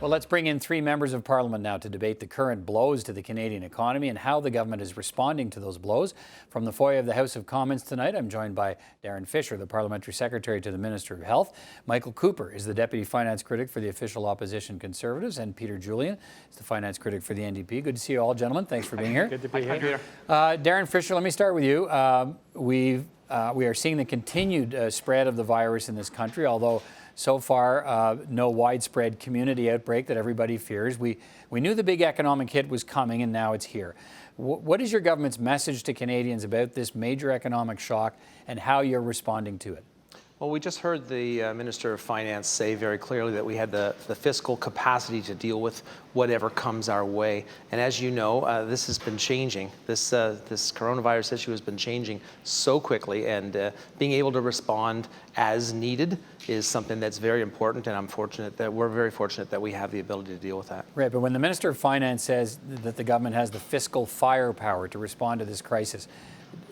Well, let's bring in three members of Parliament now to debate the current blows to the Canadian economy and how the government is responding to those blows. From the foyer of the House of Commons tonight, I'm joined by Darren Fisher, the Parliamentary Secretary to the Minister of Health. Michael Cooper is the Deputy Finance Critic for the official opposition Conservatives, and Peter Julian is the Finance Critic for the NDP. Good to see you all, gentlemen. Thanks for being here. Good to be here. Darren Fisher, let me start with you. We are seeing the continued spread of the virus in this country, although so far, no widespread community outbreak that everybody fears. We knew the big economic hit was coming, and now it's here. What is your government's message to Canadians about this major economic shock and how you're responding to it? Well, we just heard the Minister of Finance say very clearly that we had the fiscal capacity to deal with whatever comes our way. And as you know, this has been changing. This coronavirus issue has been changing so quickly, and being able to respond as needed is something that's very important, and we're very fortunate that we have the ability to deal with that. Right, but when the Minister of Finance says that the government has the fiscal firepower to respond to this crisis,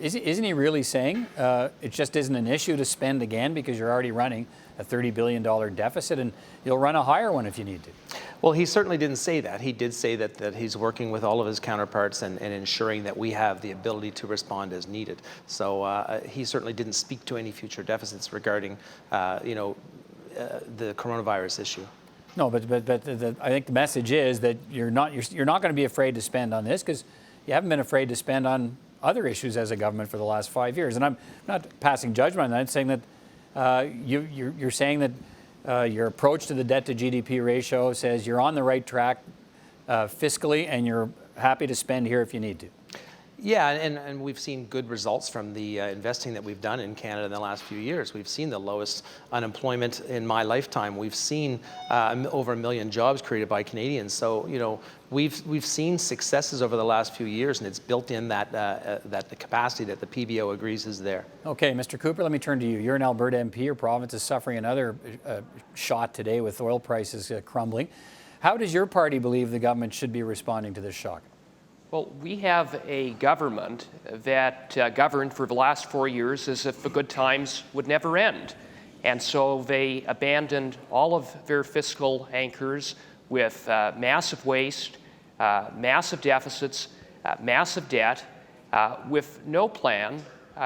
isn't he really saying it just isn't an issue to spend again because you're already running a $30 billion deficit and you'll run a higher one if you need to? Well, he certainly didn't say that. He did say that he's working with all of his counterparts and ensuring that we have the ability to respond as needed. So he certainly didn't speak to any future deficits regarding, the coronavirus issue. No, but I think the message is that you're not going to be afraid to spend on this because you haven't been afraid to spend on other issues as a government for the last 5 years. And I'm not passing judgment on that. I'm saying that you're saying that your approach to the debt to GDP ratio says you're on the right track fiscally and you're happy to spend here if you need to. Yeah, and we've seen good results from the investing that we've done in Canada in the last few years. We've seen the lowest unemployment in my lifetime. We've seen over 1 million jobs created by Canadians. So, we've seen successes over the last few years, and it's built in that the capacity that the PBO agrees is there. Okay, Mr. Cooper, let me turn to you. You're an Alberta MP. Your province is suffering another shot today with oil prices crumbling. How does your party believe the government should be responding to this shock? Well, we have a government that governed for the last 4 years as if the good times would never end. And so they abandoned all of their fiscal anchors with massive waste, massive deficits, massive debt, with no plan,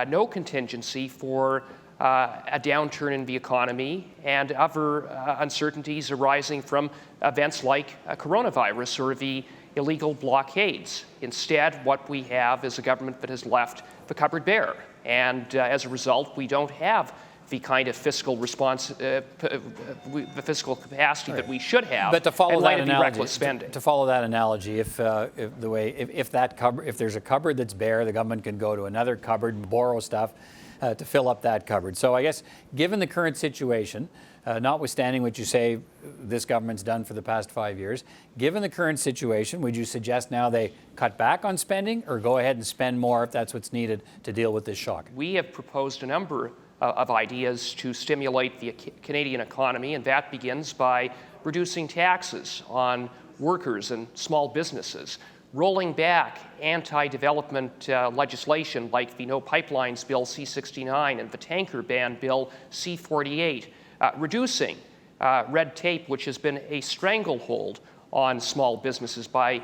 no contingency for a downturn in the economy and other uncertainties arising from events like coronavirus or the illegal blockades. Instead, what we have is a government that has left the cupboard bare. And as a result, we don't have the kind of fiscal response, the fiscal capacity that we should have. But to follow that analogy, reckless spending. To follow that analogy, if there's a cupboard that's bare, the government can go to another cupboard and borrow stuff to fill up that cupboard. So I guess, given the current situation, notwithstanding what you say this government's done for the past 5 years, given the current situation, would you suggest now they cut back on spending or go ahead and spend more if that's what's needed to deal with this shock? We have proposed a number of ideas to stimulate the Canadian economy, and that begins by reducing taxes on workers and small businesses, rolling back anti-development legislation like the No Pipelines Bill C-69 and the Tanker Ban Bill C-48, reducing red tape, which has been a stranglehold on small businesses by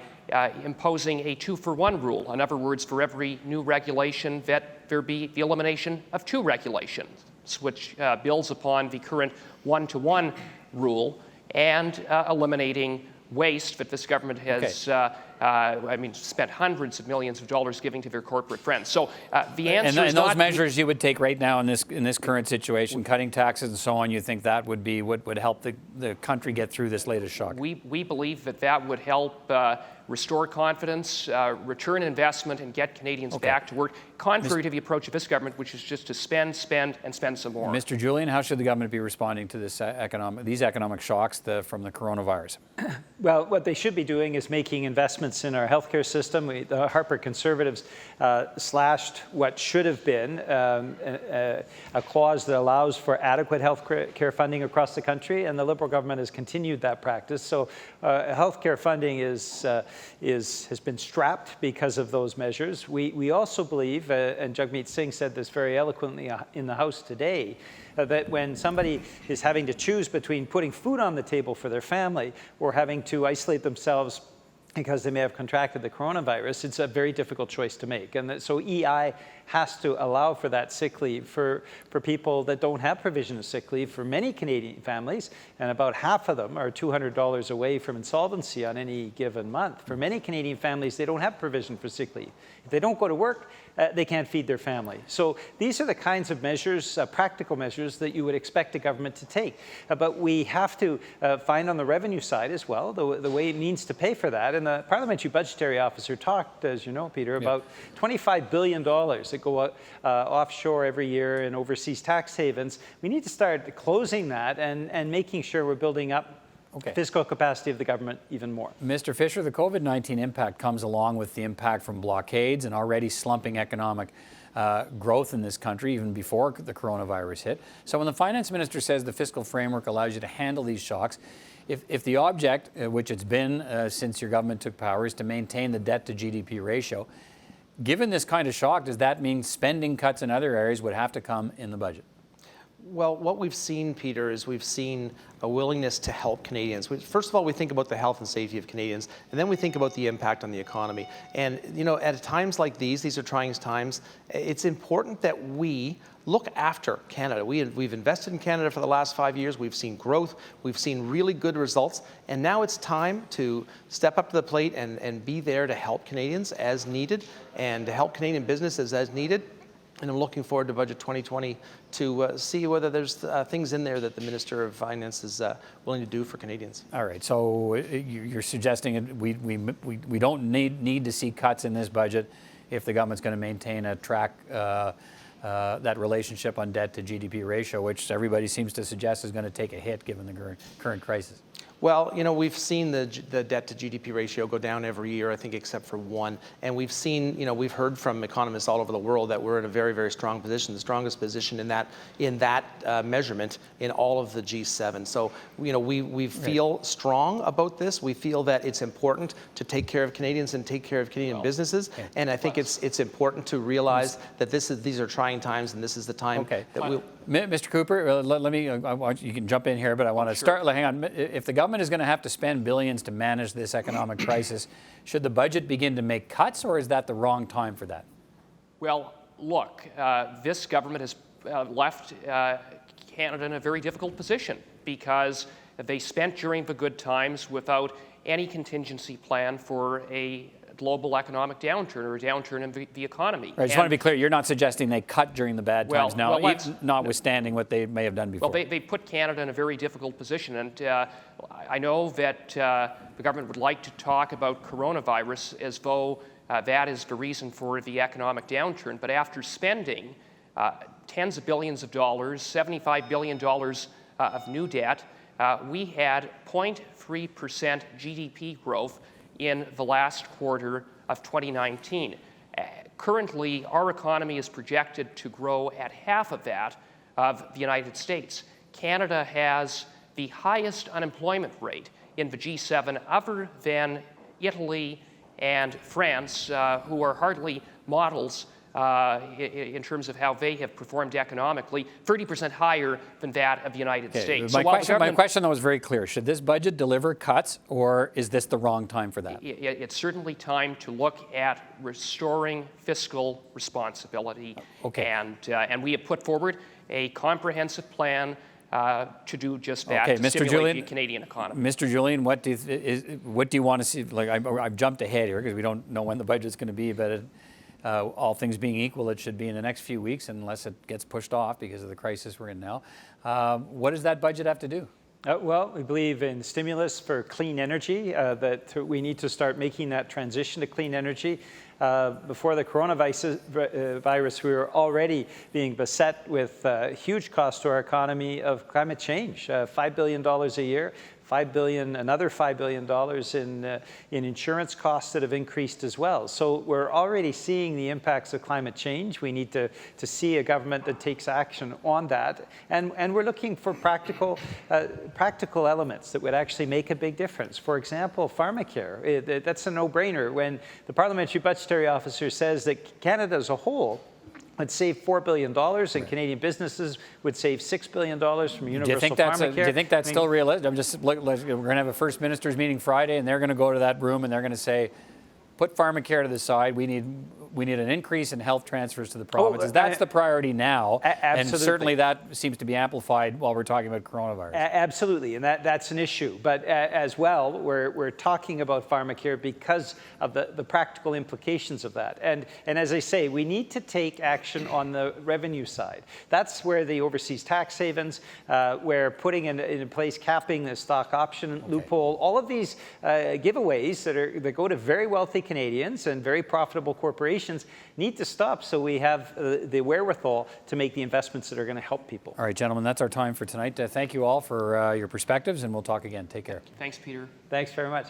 imposing a 2-for-1 rule. In other words, for every new regulation, that there be the elimination of 2 regulations, which builds upon the current 1-to-1 rule, and eliminating waste that this government has spent hundreds of millions of dollars giving to their corporate friends. So the answer is those measures you would take right now in this current situation, cutting taxes and so on, you think that would be what would help the country get through this latest shock? We believe that would help restore confidence, return investment, and get Canadians back to work, contrary to the approach of this government, which is just to spend, and spend some more. Mr. Julian, how should the government be responding to this these economic shocks from the coronavirus? Well, what they should be doing is making investments in our healthcare system. The Harper Conservatives slashed what should have been a clause that allows for adequate health care funding across the country, and the Liberal government has continued that practice. So healthcare funding has been strapped because of those measures. We also believe, and Jagmeet Singh said this very eloquently in the House today, that when somebody is having to choose between putting food on the table for their family or having to isolate themselves because they may have contracted the coronavirus, it's a very difficult choice to make. And so EI has to allow for that sick leave for people that don't have provision of sick leave for many Canadian families, and about half of them are $200 away from insolvency on any given month. For many Canadian families, they don't have provision for sick leave. If they don't go to work, they can't feed their family. So these are the kinds of measures, practical measures, that you would expect a government to take. But we have to find on the revenue side as well the way it means to pay for that. And the Parliamentary Budgetary Officer talked, as you know, Peter, about $25 billion that go offshore every year in overseas tax havens. We need to start closing that and making sure we're building up fiscal capacity of the government even more. Mr. Fisher, the COVID-19 impact comes along with the impact from blockades and already slumping economic growth in this country even before the coronavirus hit. So when the finance minister says the fiscal framework allows you to handle these shocks, if the object, which it's been since your government took power, is to maintain the debt to GDP ratio, given this kind of shock, does that mean spending cuts in other areas would have to come in the budget? Well, what we've seen, Peter, is we've seen a willingness to help Canadians. First of all, we think about the health and safety of Canadians, and then we think about the impact on the economy. And, you know, at times like these are trying times, it's important that we look after Canada. We've invested in Canada for the last 5 years. We've seen growth. We've seen really good results. And now it's time to step up to the plate and be there to help Canadians as needed and to help Canadian businesses as needed. And I'm looking forward to Budget 2020 to see whether there's things in there that the Minister of Finance is willing to do for Canadians. All right, so you're suggesting we don't need to see cuts in this budget if the government's going to maintain a track that relationship on debt to GDP ratio, which everybody seems to suggest is going to take a hit given the current crisis. Well, you know, we've seen the debt to GDP ratio go down every year, I think, except for one. And we've seen, you know, we've heard from economists all over the world that we're in a very, very strong position, the strongest position in that measurement in all of the G7. So, you know, we feel strong about this. We feel that it's important to take care of Canadians and take care of Canadian businesses. Okay. And I think it's important to realize that these are trying times, and this is the time that we'll. Mr. Cooper, let me, you can jump in here, but I want to start, hang on. If the government is going to have to spend billions to manage this economic crisis, should the budget begin to make cuts, or is that the wrong time for that? Well, look, this government has left Canada in a very difficult position because they spent during the good times without any contingency plan for a global economic downturn or a downturn in the economy. Right, I just want to be clear, you're not suggesting they cut during the bad times now, notwithstanding what they may have done before. Well, they put Canada in a very difficult position, and I know that the government would like to talk about coronavirus as though that is the reason for the economic downturn, but after spending tens of billions of dollars, $75 billion of new debt, we had 0.3% GDP growth in the last quarter of 2019. Currently, our economy is projected to grow at half of that of the United States. Canada has the highest unemployment rate in the G7 other than Italy and France, who are hardly models in terms of how they have performed economically, 30% higher than that of the United States. My question, though, was very clear. Should this budget deliver cuts, or is this the wrong time for that? It's certainly time to look at restoring fiscal responsibility. And we have put forward a comprehensive plan to do just that, to stimulate the Canadian economy. Mr. Julian, what do you want to see? Like, I've jumped ahead here because we don't know when the budget's going to be, but all things being equal, it should be in the next few weeks unless it gets pushed off because of the crisis we're in now. What does that budget have to do? Well, we believe in stimulus for clean energy, that we need to start making that transition to clean energy. Before the coronavirus, we were already being beset with huge costs to our economy of climate change, $5 billion a year. Another $5 billion in insurance costs that have increased as well. So we're already seeing the impacts of climate change. We need to see a government that takes action on that. And we're looking for practical elements that would actually make a big difference. For example, pharmacare. That's a no-brainer. When the Parliamentary Budgetary Officer says that Canada as a whole would save $4 billion, and Canadian businesses would save $6 billion from universal pharmacare. Do you think that's still realistic? I'm just we're going to have a First Ministers meeting Friday, and they're going to go to that room and they're going to say, put pharmacare to the side. We need an increase in health transfers to the provinces. That's the priority now. Absolutely. And certainly that seems to be amplified while we're talking about coronavirus. Absolutely, and that's an issue. But as well, we're talking about pharmacare because of the practical implications of that. And as I say, we need to take action on the revenue side. That's where the overseas tax havens, where putting in place capping the stock option loophole, all of these giveaways that go to very wealthy Canadians and very profitable corporations need to stop, so we have the wherewithal to make the investments that are going to help people. All right, gentlemen, that's our time for tonight. Thank you all for your perspectives, and we'll talk again. Take care. Thanks, Peter. Thanks very much.